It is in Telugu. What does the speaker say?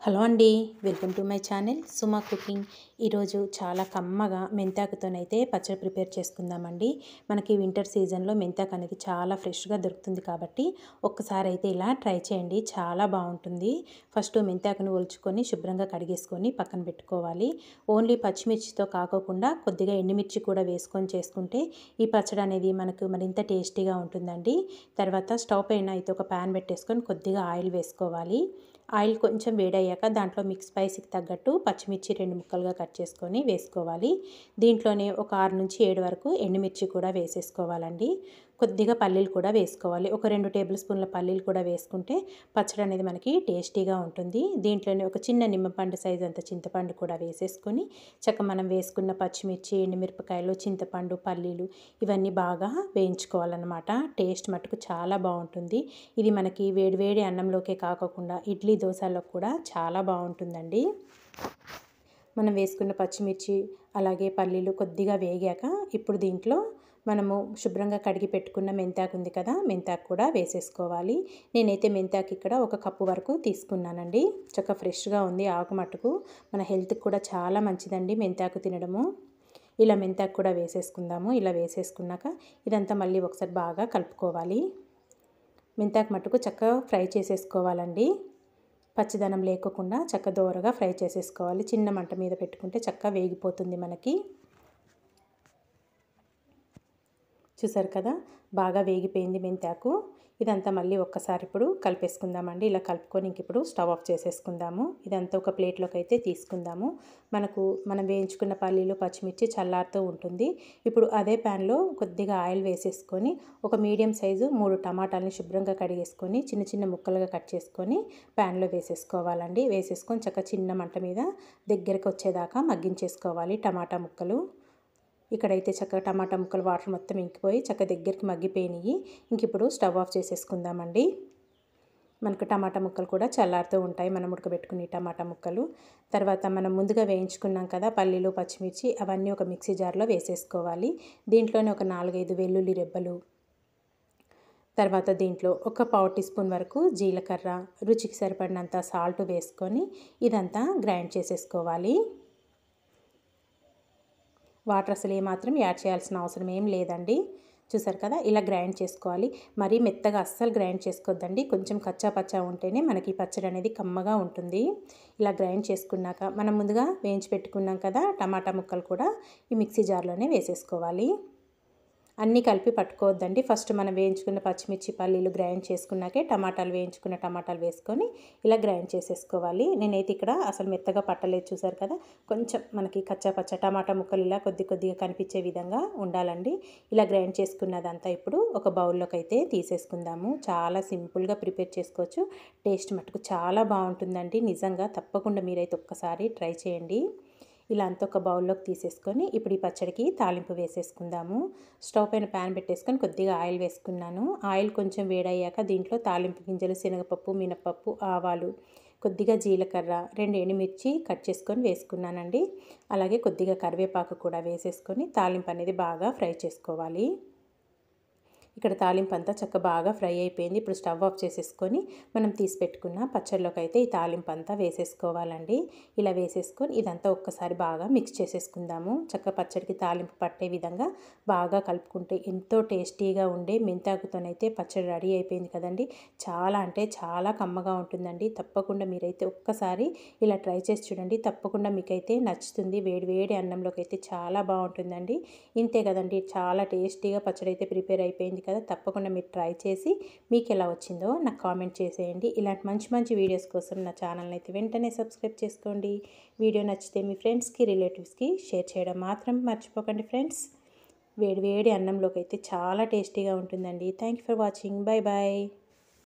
హలో అండి, welcome to my channel Suma cooking. ఈరోజు చాలా కమ్మగా మెంతాకుతోనైతే పచ్చడి ప్రిపేర్ చేసుకుందామండి. మనకి వింటర్ సీజన్లో మెంతాకు అనేది చాలా ఫ్రెష్గా దొరుకుతుంది కాబట్టి ఒక్కసారి అయితే ఇలా ట్రై చేయండి, చాలా బాగుంటుంది. ఫస్ట్ మెంతాకును ఒలుచుకొని శుభ్రంగా కడిగేసుకొని పక్కన పెట్టుకోవాలి. ఓన్లీ పచ్చిమిర్చితో కాకోకుండా కొద్దిగా ఎండుమిర్చి కూడా వేసుకొని చేసుకుంటే ఈ పచ్చడి అనేది మనకు మరింత టేస్టీగా ఉంటుందండి. తర్వాత స్టవ్ పైన అయితే ఒక ప్యాన్ పెట్టేసుకొని కొద్దిగా ఆయిల్ వేసుకోవాలి. ఆయిల్ కొంచెం వేడయ్యాక దాంట్లో మిక్స్ స్పైసీకి తగ్గట్టు పచ్చిమిర్చి 2 ముక్కలుగా కట్ చేసుకొని వేసుకోవాలి. దీంట్లోనే ఒక 6 నుంచి 7 వరకు ఎండుమిర్చి కూడా వేసేసుకోవాలండి. కొద్దిగా పల్లీలు కూడా వేసుకోవాలి. ఒక 2 టేబుల్ స్పూన్ల పల్లీలు కూడా వేసుకుంటే పచ్చడి అనేది మనకి టేస్టీగా ఉంటుంది. దీంట్లోనే ఒక చిన్న నిమ్మపండు సైజ్ అంత చింతపండు కూడా వేసేసుకొని మనం వేసుకున్న పచ్చిమిర్చి, ఎండుమిరపకాయలు, చింతపండు, పల్లీలు ఇవన్నీ బాగా వేయించుకోవాలన్నమాట. టేస్ట్ మటుకు చాలా బాగుంటుంది. ఇది మనకి వేడివేడి అన్నంలోకే కాకుండా ఇడ్లీ, దోశలో కూడా చాలా బాగుంటుందండి. మనం వేసుకున్న పచ్చిమిర్చి అలాగే పల్లీలు కొద్దిగా వేగాక ఇప్పుడు దీంట్లో మనము శుభ్రంగా కడిగి పెట్టుకున్న మెంతాకు ఉంది కదా, మెంతాకు కూడా వేసేసుకోవాలి. నేనైతే మెంతాకు ఇక్కడ 1 కప్పు వరకు తీసుకున్నానండి. ఫ్రెష్గా ఉంది. ఆకు మట్టుకు మన హెల్త్కి కూడా చాలా మంచిదండి మెంతాకు తినడము. ఇలా మెంతాకు కూడా వేసేసుకుందాము. ఇలా వేసేసుకున్నాక ఇదంతా మళ్ళీ ఒకసారి బాగా కలుపుకోవాలి. మెంతాకు మట్టుకు చక్కగా ఫ్రై చేసేసుకోవాలండి. పచ్చిదనం లేకుండా దోరగా ఫ్రై చేసేసుకోవాలి. చిన్న మంట మీద పెట్టుకుంటే చక్కగా వేగిపోతుంది మనకి. చూసారు కదా, బాగా వేగిపోయింది మెంతాకు. ఇదంతా మళ్ళీ ఒక్కసారి ఇప్పుడు కలిపేసుకుందామండి. ఇలా కలుపుకొని ఇప్పుడు స్టవ్ ఆఫ్ చేసేసుకుందాము. ఇదంతా ఒక ప్లేట్లోకి అయితే తీసుకుందాము. మనం వేయించుకున్న పల్లీలు, పచ్చిమిర్చి చల్లారుతూ ఉంటుంది. ఇప్పుడు అదే ప్యాన్లో కొద్దిగా ఆయిల్ వేసేసుకొని ఒక మీడియం సైజు 3 టమాటాలని శుభ్రంగా కడిగేసుకొని చిన్న చిన్న ముక్కలుగా కట్ చేసుకొని ప్యాన్లో వేసేసుకోవాలండి. వేసేసుకొని చిన్న మంట మీద దగ్గరకు వచ్చేదాకా మగ్గించేసుకోవాలి టమాటా ముక్కలు. ఇక్కడైతే టమాటా ముక్కలు వాటర్ మొత్తం ఇంకిపోయి దగ్గరికి మగ్గిపోయినాయి. ఇప్పుడు స్టవ్ ఆఫ్ చేసేసుకుందామండి. మనకు టమాటా ముక్కలు కూడా చల్లారుతూ ఉంటాయి, మనం ఉడకబెట్టుకునే టమాటా ముక్కలు. తర్వాత మనం ముందుగా వేయించుకున్నాం కదా పల్లీలు, పచ్చిమిర్చి, అవన్నీ ఒక మిక్సీ జార్లో వేసేసుకోవాలి. దీంట్లోనే ఒక 4-5 వెల్లుల్లి రెబ్బలు, తర్వాత దీంట్లో ఒక పావు టీ స్పూన్ వరకు జీలకర్ర, రుచికి సరిపడినంత సాల్ట్ వేసుకొని ఇదంతా గ్రైండ్ చేసేసుకోవాలి. వాటర్ అసలు ఏమాత్రం యాడ్ చేయాల్సిన అవసరం ఏం లేదండి. చూసారు కదా, ఇలా గ్రైండ్ చేసుకోవాలి. మరీ మెత్తగా అస్సలు గ్రైండ్ చేసుకోవద్దండి. కొంచెం కచ్చా పచ్చా ఉంటేనే మనకి పచ్చడి అనేది కమ్మగా ఉంటుంది. ఇలా గ్రైండ్ చేసుకున్నాక మనం ముందుగా వేయించి పెట్టుకున్నాం కదా టమాటా ముక్కలు కూడా ఈ మిక్సీ జార్లోనే వేసేసుకోవాలి. అన్నీ కలిపి పట్టుకోవద్దండి. ఫస్ట్ మనం వేయించుకున్న పచ్చిమిర్చి, పల్లీలు గ్రైండ్ చేసుకున్నాకే వేయించుకున్న టమాటాలు వేసుకొని ఇలా గ్రైండ్ చేసేసుకోవాలి. నేనైతే ఇక్కడ అసలు మెత్తగా పట్టలేదు. చూసారు కదా, కొంచెం మనకి కచ్చా పచ్చ టమాటా ముక్కలు ఇలా కొద్దిగా కనిపించే విధంగా ఉండాలండి. ఇలా గ్రైండ్ చేసుకున్నదంతా ఇప్పుడు ఒక బౌల్లోకి అయితే తీసేసుకుందాము. చాలా సింపుల్గా ప్రిపేర్ చేసుకోవచ్చు. టేస్ట్ మటుకు చాలా బాగుంటుందండి. నిజంగా తప్పకుండా మీరైతే ఒక్కసారి ట్రై చేయండి. ఇలా అంతా ఒక బౌల్లోకి తీసేసుకొని ఇప్పుడు ఈ పచ్చడికి తాలింపు వేసేసుకుందాము. స్టవ్ పైన ప్యాన్ పెట్టేసుకొని కొద్దిగా ఆయిల్ వేసుకున్నాను. ఆయిల్ కొంచెం వేడయ్యాక దీంట్లో తాలింపు గింజలు, శనగపప్పు, మినపప్పు, ఆవాలు, కొద్దిగా జీలకర్ర, 2 ఎండుమిర్చి కట్ చేసుకొని వేసుకున్నానండి. అలాగే కొద్దిగా కరివేపాకు కూడా వేసేసుకొని తాలింపు అనేది బాగా ఫ్రై చేసుకోవాలి. ఇక్కడ తాలింపు అంతా బాగా ఫ్రై అయిపోయింది. ఇప్పుడు స్టవ్ ఆఫ్ చేసేసుకొని మనం తీసి పెట్టుకున్న పచ్చడిలోకి అయితే ఈ తాలింపు అంతా వేసేసుకోవాలండి. ఇలా వేసేసుకొని ఇదంతా ఒక్కసారి బాగా మిక్స్ చేసేసుకుందాము. పచ్చడికి తాలింపు పట్టే విధంగా బాగా కలుపుకుంటే ఎంతో టేస్టీగా ఉండే మెంతాకుతోనైతే పచ్చడి రెడీ అయిపోయింది కదండి. చాలా అంటే చాలా కమ్మగా ఉంటుందండి. తప్పకుండా మీరైతే ఒక్కసారి ఇలా ట్రై చేసి చూడండి. తప్పకుండా మీకైతే నచ్చుతుంది. వేడి అన్నంలోకి అయితే చాలా బాగుంటుందండి. ఇంతే కదండి, చాలా టేస్టీగా పచ్చడి అయితే ప్రిపేర్ అయిపోయింది కదా. తప్పకుండా మీరు ట్రై చేసి మీకు ఎలా వచ్చిందో నాకు కామెంట్ చేసేయండి. ఇలాంటి మంచి వీడియోస్ కోసం నా ఛానల్ని అయితే వెంటనే సబ్స్క్రైబ్ చేసుకోండి. వీడియో నచ్చితే మీ ఫ్రెండ్స్కి, రిలేటివ్స్కి షేర్ చేయడం మాత్రం మర్చిపోకండి ఫ్రెండ్స్. వేడి అన్నంలోకి అయితే చాలా టేస్టీగా ఉంటుందండి. Thank you for watching. Bye.